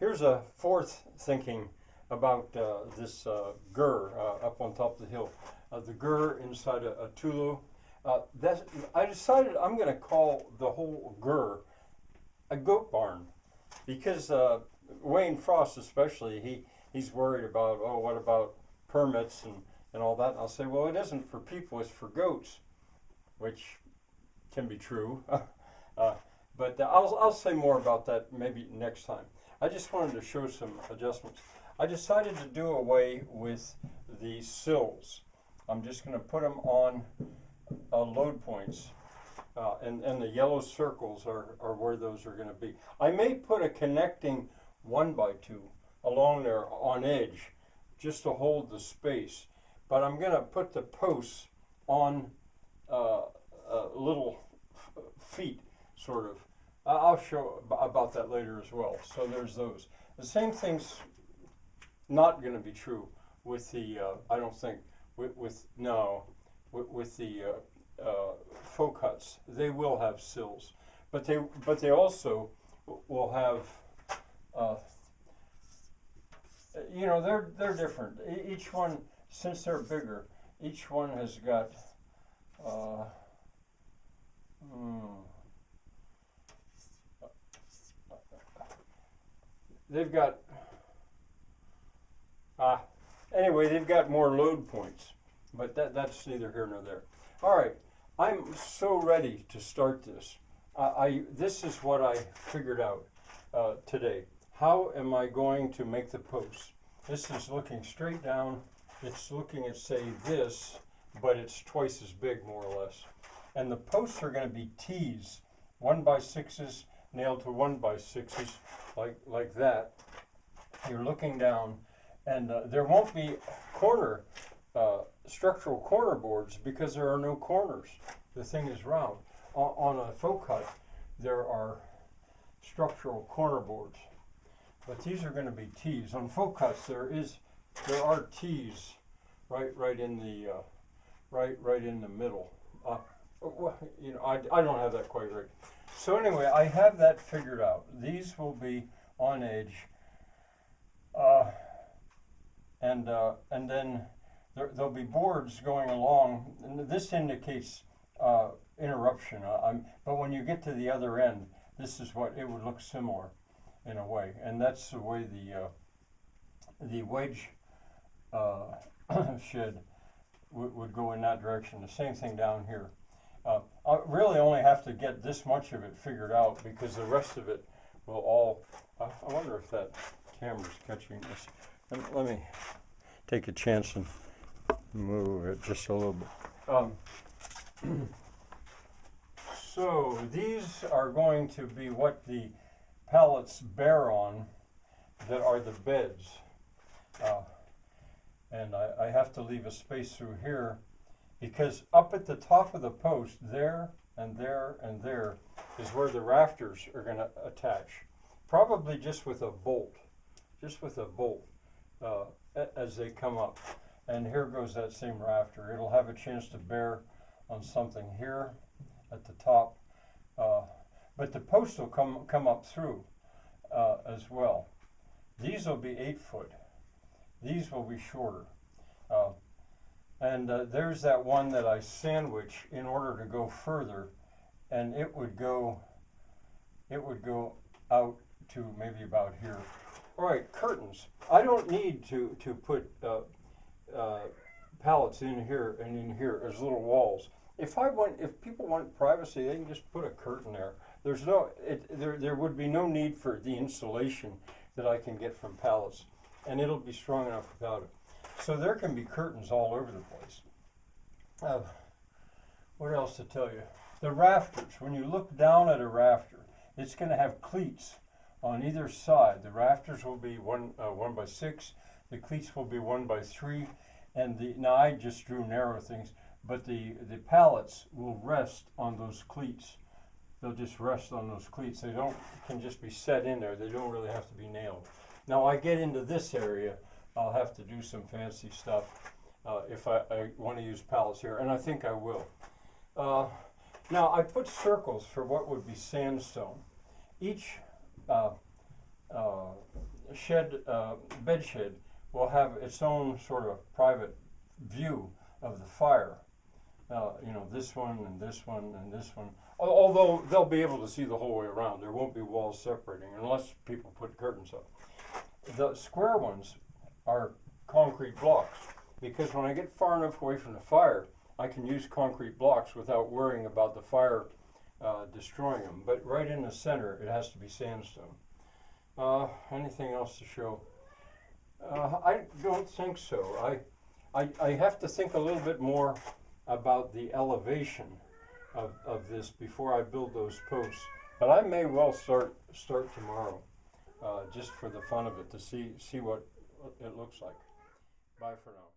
Here's a fourth thinking about this gur up on top of the hill. The gur inside a tulu. I decided I'm going to call the whole gur a goat barn because Wayne Frost especially, he's worried about, oh, what about permits and all that. And I'll say, well, it isn't for people, it's for goats, which can be true. But I'll say more about that maybe next time. I just wanted to show some adjustments. I decided to do away with the sills. I'm just going to put them on load points. And the yellow circles are where those are going to be. I may put a connecting 1x2 along there on edge just to hold the space. But I'm going to put the posts on little feet, sort of. I'll show about that later as well. So there's those. The same thing's not going to be true with the, I don't think, with the faux cuts. They will have sills, but they also will have, they're different. Each one, since they're bigger, each one has got, they've got, anyway, they've got more load points, but that's neither here nor there. All right, I'm so ready to start this. This is what I figured out today. How am I going to make the posts? This is looking straight down. It's looking at, say, this, but it's twice as big, more or less. And the posts are going to be T's, 1x6s nailed to 1x6s, like that. You're looking down, and there won't be structural corner boards because there are no corners. The thing is round. On a faux cut, there are structural corner boards, but these are going to be T's. On faux cuts, there are T's right in the middle. I don't have that quite right. So anyway, I have that figured out. These will be on edge, and then there'll be boards going along, and this indicates interruption. But when you get to the other end, this is what it would look similar in a way, and that's the way the wedge shed would go in that direction. The same thing down here. I really only have to get this much of it figured out because the rest of it will all. I wonder if that camera's catching this. Let me take a chance and move it just a little bit. So these are going to be what the pallets bear on that are the beds. And I have to leave a space through here because up at the top of the post, there and there and there, is where the rafters are going to attach. Probably just with a bolt, as they come up. And here goes that same rafter. It'll have a chance to bear on something here at the top, but the posts will come up through as well. These will be 8 foot. These will be shorter. And there's that one that I sandwich in order to go further, and it would go out to maybe about here. All right, curtains. I don't need to put pallets in here and in here as little walls. If people want privacy, they can just put a curtain there. There would be no need for the insulation that I can get from pallets, and it'll be strong enough without it. So there can be curtains all over the place. What else to tell you? The rafters. When you look down at a rafter, it's going to have cleats on either side. The rafters will be 1x6. The cleats will be 1x3. And now I just drew narrow things, but the pallets will rest on those cleats. They'll just rest on those cleats. They can just be set in there. They don't really have to be nailed. Now I get into this area, I'll have to do some fancy stuff if I want to use pallets here, and I think I will. Now I put circles for what would be sandstone. Each bed shed will have its own sort of private view of the fire. You know, this one and this one and this one. Although they'll be able to see the whole way around. There won't be walls separating unless people put curtains up. The square ones are concrete blocks, because when I get far enough away from the fire, I can use concrete blocks without worrying about the fire destroying them. But right in the center, it has to be sandstone. Anything else to show? I don't think so. I have to think a little bit more about the elevation of this before I build those posts. But I may well start tomorrow, just for the fun of it, to see what it looks like. Bye for now.